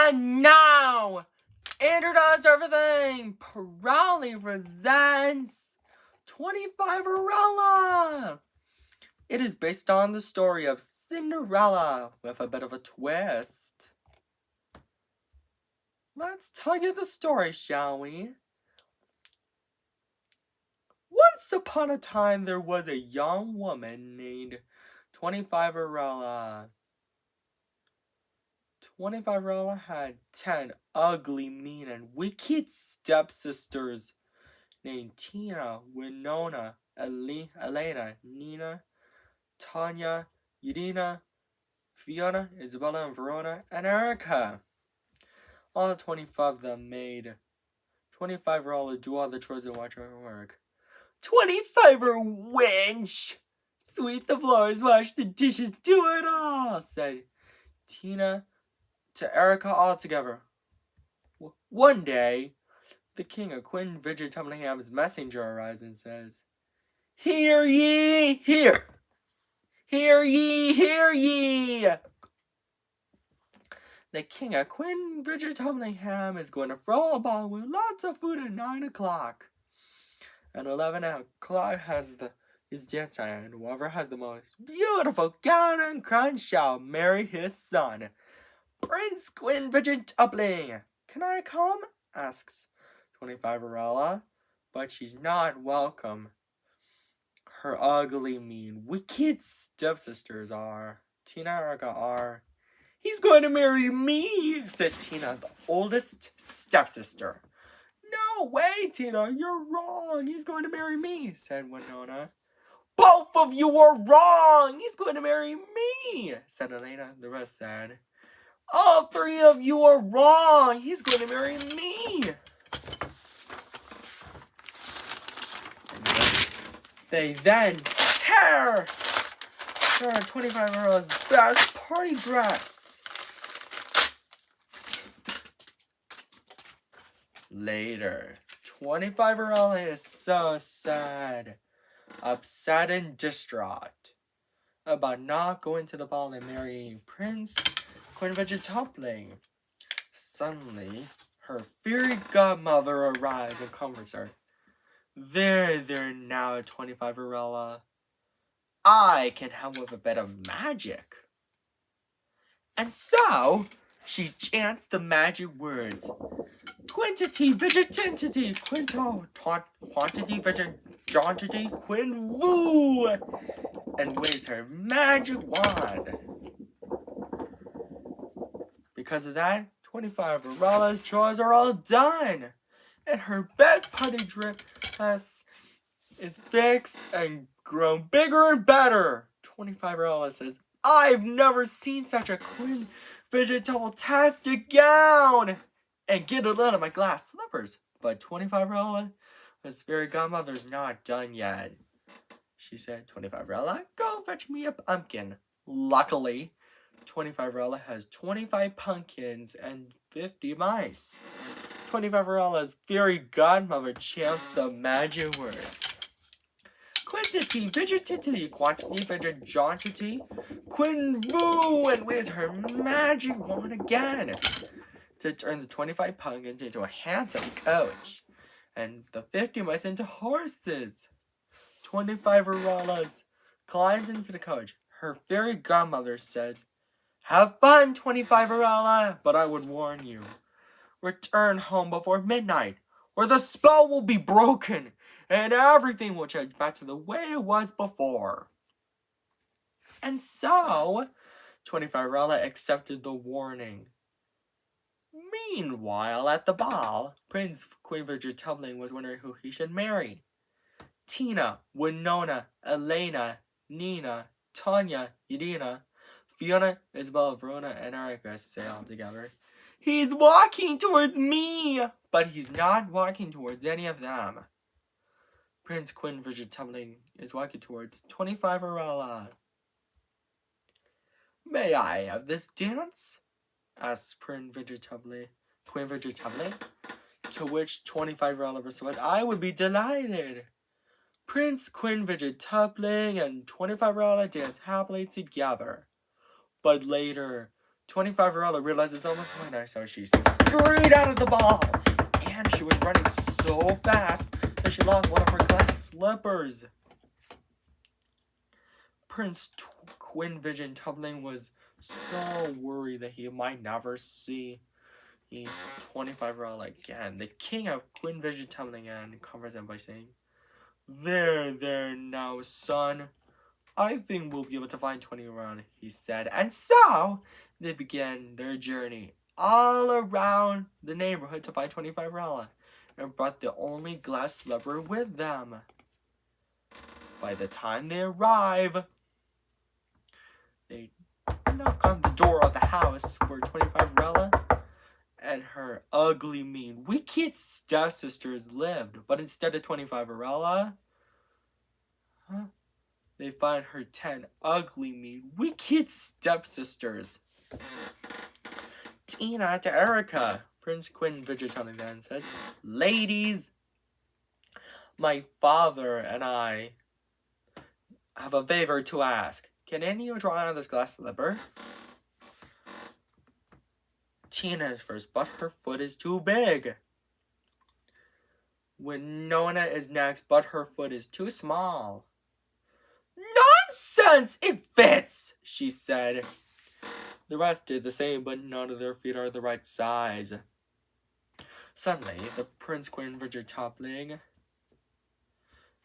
And now, introduce everything. Parody presents 25-erella. It is based on the story of Cinderella with a bit of a twist. Let's tell you the story, shall we? Once upon a time, there was a young woman named 25-erella. 25-erella had 10 ugly, mean, and wicked stepsisters named Tina, Winona, Elena, Nina, Tanya, Yadina, Fiona, Isabella, and Verona, and Erica. All 25 of them made 25-erella do all the chores and watch her work. 25-er wench! Sweep the floors, wash the dishes, do it all, said Tina to Erica all together. One day, the king of Quinvigintuple messenger arrives and says, "Hear ye, hear! Hear ye, hear ye!" The king of Quinvigintuple is going to throw a ball with lots of food at 9 o'clock. At 11 o'clock is dance time, and whoever has the most beautiful gown and crown shall marry his son, Prince Quinvigintuple. Can I come? Asks 25-erella, but she's not welcome. Her ugly, mean, wicked stepsisters are. Tina and Erica are. "He's going to marry me," said Tina, the oldest stepsister. "No way, Tina, you're wrong. He's going to marry me," said Winona. "Both of you are wrong. He's going to marry me," said Elena. The rest said, "All three of you are wrong. He's going to marry me." They then tear 25-erella's best party dress. Later, 25-erella is so sad, upset, and distraught about not going to the ball and marrying Prince Quinvigintuple. Suddenly, her fairy godmother arrives and comforts her. There now, 25-erella. I can help with a bit of magic." And so, she chants the magic words, "Quintity, vigitantity, quinto, quantity, vigitantity, quinvoo," and waves her magic wand. Because of that, 25-erella's chores are all done, and her best party dress is fixed and grown bigger and better. 25-erella says, "I've never seen such a Quinvigintuple-tastic gown, and get it out of my glass slippers." But 25-erella, his fairy godmother's not done yet. She said, "25-erella, go fetch me a pumpkin." Luckily, 25-erella has 25 pumpkins and 50 mice. 25-erella's fairy godmother chants the magic words, "Quantity, vigitantity, quantity, vigitantity, quinvoo," and waves her magic wand again to turn the 25 pumpkins into a handsome coach and the 50 mice into horses. 25-erella climbs into the coach. Her fairy godmother says, "Have fun, 25-erella, but I would warn you. Return home before midnight, or the spell will be broken, and everything will change back to the way it was before." And so, 25-erella accepted the warning. Meanwhile, at the ball, Prince Quinvigintuple was wondering who he should marry. Tina, Winona, Elena, Nina, Tanya, Yadina, Fiona, Isabella, Verona, and Erica say all together, "He's walking towards me," but he's not walking towards any of them. Prince Quinvigintuple is walking towards 25-erella. "May I have this dance?" asks Quinvigintuple. To which 25-erella responds, "I would be delighted." Prince Quinvigintuple and 25-erella dance happily together. But later, 25-year-old realized it's almost midnight, so she scurried out of the ball. And she was running so fast that she lost one of her glass slippers. Prince Quinvigintuple was so worried that he might never see the 25-year-old again. The king of Quinvigintuple again comforts him by saying, There now, son. I think we'll be able to find 20-year-old, he said. And so, they began their journey all around the neighborhood to find 25-year-old and brought the only glass slipper with them. By the time they arrive, they knock on the door of the house where 25-year-old and her ugly, mean, wicked stepsisters lived. But instead of 25-year-old, they find her 10 ugly, mean, wicked stepsisters. Tina to Erica. Prince Quinvigintuple then says, Ladies, my father and I have a favor to ask. Can any of you try on this glass slipper? Tina is first, but her foot is too big. Winona is next, but her foot is too small. Nonsense! It fits, she said. The rest did the same, but none of their feet are the right size. Suddenly, the Prince Quinvigintuple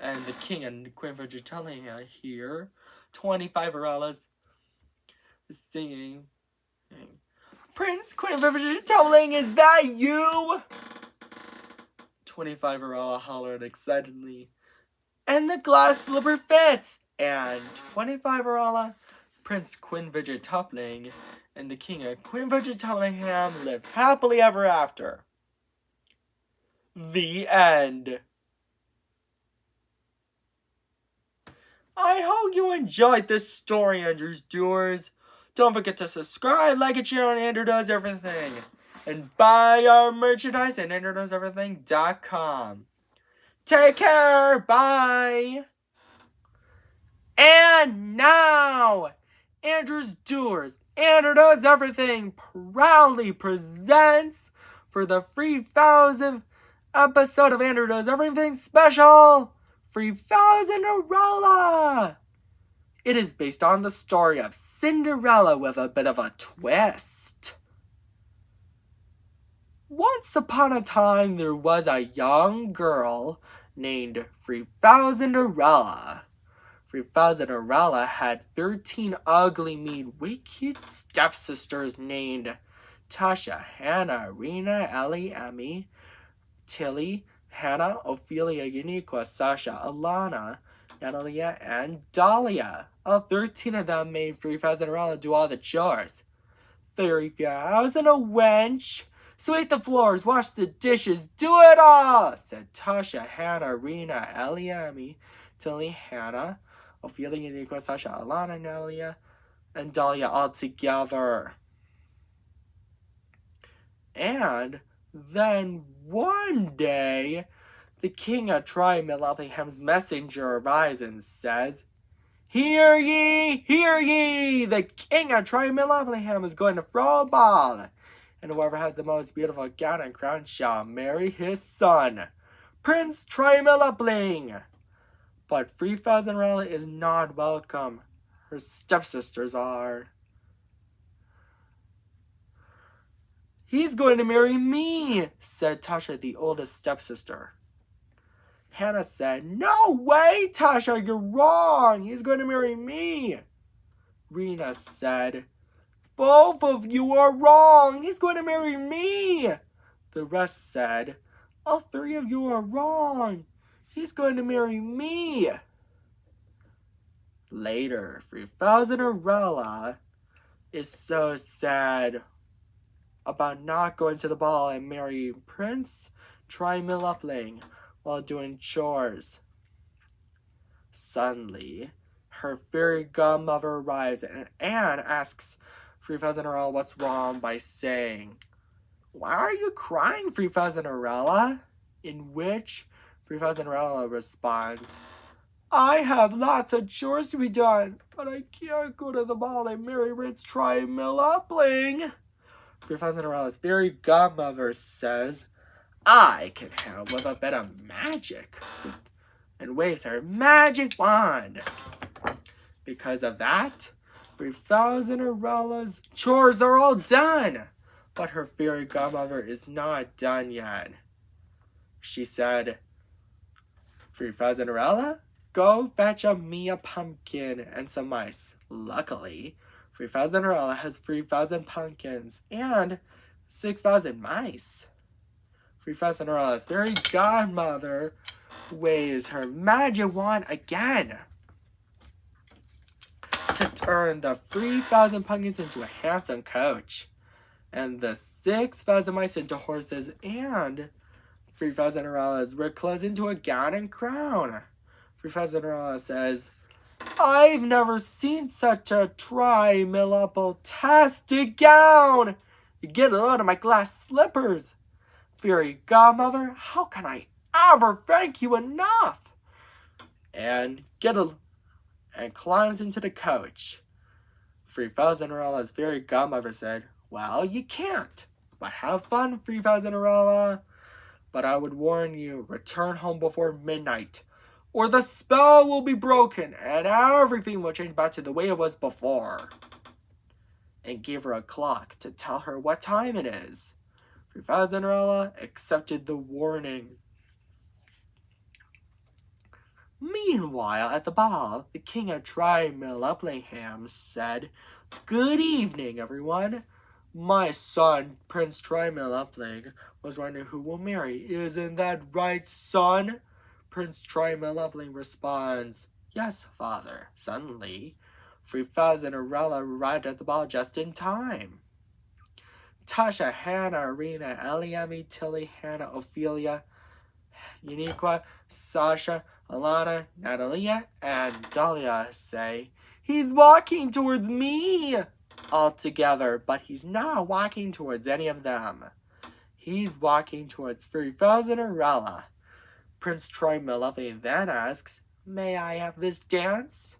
and the King and Quinvigintuple hear 25-year-old singing. Prince Quinvigintuple, is that you? 25-year-old hollered excitedly. And the glass slipper fits. And 25-year-old Prince Quinvigintuple and the King of Quinvigintuple lived happily ever after. The end. I hope you enjoyed this story, Andrew's Doers. Don't forget to subscribe, like, and share on Andrew Does Everything. And buy our merchandise at AndrewDoesEverything.com. Take care. Bye. And now, Andrew's Doers, Andrew Does Everything proudly presents for the 3,000th episode of Andrew Does Everything special, 3,000 Cinderella. It is based on the story of Cinderella with a bit of a twist. Once upon a time, there was a young girl named 3,000 Cinderella. 3,000 Cinderella had 13 ugly, mean, wicked stepsisters named Tasha, Hannah, Rena, Ellie, Emmy, Tilly, Hannah, Ophelia, Uniqua, Sasha, Alana, Natalia, and Dahlia. All 13 of them made 3,000 Cinderella do all the chores. 3,000 a wench. Sweep the floors, wash the dishes, do it all, said Tasha, Hannah, Rena, Ellie, Emmy, Tilly, Hannah, Ophelia, Uniqua, Sasha, Alana, Natalia, and Dahlia all together. And then one day, the king of Tri-Millethingham's messenger arrives and says, Hear ye, the king of Tri-Millethingham is going to throw a ball, and whoever has the most beautiful gown and crown shall marry his son, Prince Tri-Millething. But 3,000 Cinderella is not welcome. Her stepsisters are. He's going to marry me, said Tasha, the oldest stepsister. Hannah said, No way, Tasha, you're wrong. He's going to marry me. Rena said, Both of you are wrong. He's going to marry me. The rest said, All three of you are wrong. He's going to marry me. Later, 3,000 Cinderella is so sad about not going to the ball and marrying Prince Tri-Millething while doing chores. Suddenly, her fairy godmother arrives and Anne asks 3,000 Cinderella what's wrong by saying, Why are you crying, 3,000 Cinderella? In which 3,000 Cinderella responds, I have lots of chores to be done, but I can't go to the ball and marry Prince Trimillupling. Cinderella's fairy godmother says, I can help with a bit of magic, and waves her magic wand. Because of that, Cinderella's chores are all done, but her fairy godmother is not done yet. She said, Cinderella, go fetch me a pumpkin and some mice. Luckily, Cinderella has 3,000 pumpkins and 6,000 mice. Cinderella's fairy godmother waves her magic wand again to turn the 3,000 pumpkins into a handsome coach, and the 6,000 mice into horses, and Cinderella's red clothes into a gown and crown. Cinderella says, I've never seen such a trimillupple-tastic gown. Get a load of my glass slippers. Fairy godmother, how can I ever thank you enough? And climbs into the coach. Cinderella's fairy godmother said, well, you can't, but have fun, Cinderella. But I would warn you, return home before midnight, or the spell will be broken and everything will change back to the way it was before. And gave her a clock to tell her what time it is. Cinderella accepted the warning. Meanwhile, at the ball, the king of Trimilluplingham said, Good evening, everyone. My son, Prince Trimillupling, was wondering who will marry. Isn't that right, son? Prince Trimillupling responds, Yes, father. Suddenly, Cinderella arrived at the ball just in time. Tasha, Hannah, Arena, Ellie, Emmy, Tilly, Hannah, Ophelia, Uniqua, Sasha, Alana, Natalia, and Dahlia say, He's walking towards me! All together, but he's not walking towards any of them. He's walking towards Cinderella. Prince Trimillupling then asks, May I have this dance?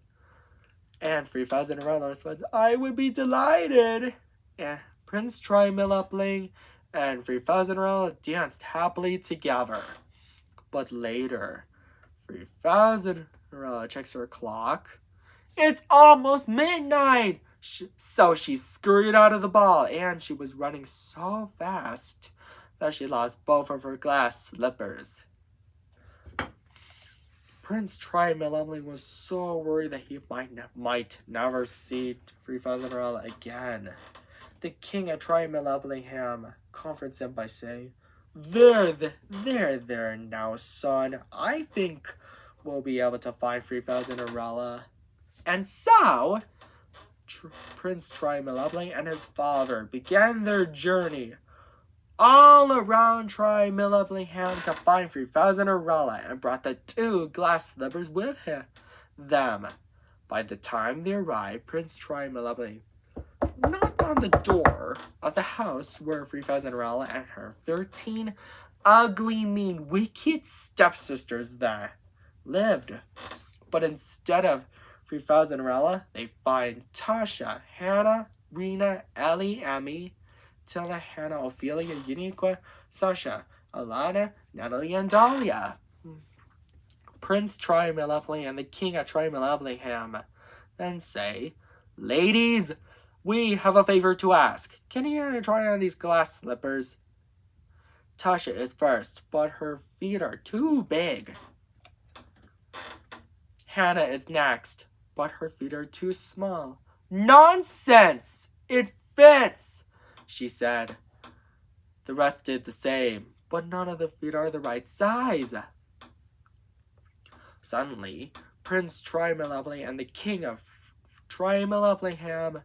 And Cinderella responds, I would be delighted. And Prince Trimillupling and Cinderella danced happily together. But later, Cinderella checks her clock. It's almost midnight! So she scurried out of the ball, and she was running so fast that she lost both of her glass slippers. Prince Trimillupling was so worried that he might never see Cinderella again. The king of Trimilluplingham comforts him by saying, There now, son. I think we'll be able to find Cinderella. And so, Prince Trimillupling and his father began their journey all around Trimilluplingham to find Cinderella and brought the 2 glass slippers with them. By the time they arrived, Prince Trimillupling knocked on the door of the house where Cinderella and her 13 ugly, mean, wicked stepsisters there lived. But instead of Cinderella, they find Tasha, Hannah, Rena, Ellie, Emmy, Tilda, Hannah, Ophelia, Uniqua, Sasha, Alana, Natalie, and Dahlia. Prince Trimillupling and the king of Trimilluplingham then say, Ladies, we have a favor to ask. Can you try on these glass slippers? Tasha is first, but her feet are too big. Hannah is next, but her feet are too small. Nonsense! It fits! She said. The rest did the same, but none of the feet are the right size. Suddenly, Prince Trimillupling and the king of Trimilluplingham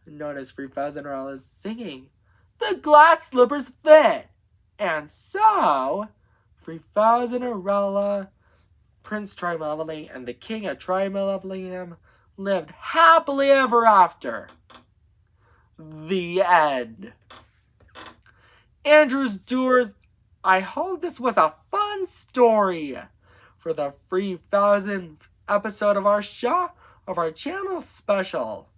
noticed Cinderella singing. The glass slippers fit! And so, Cinderella, Prince Trimillupling, and the king of Trimilluplingham lived happily ever after. The end. Andrew's Doers, I hope this was a fun story. For the 3,000 episode of our channel special.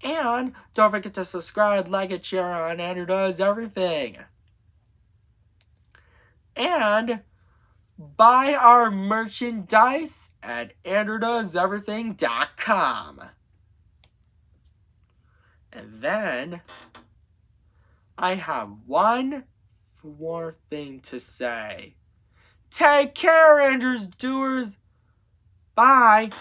And don't forget to subscribe, like, and share on Andrew Does Everything. And buy our merchandise at andrewdoeseverything.com. And then I have one more thing to say. Take care, Andrew's Doers. Bye.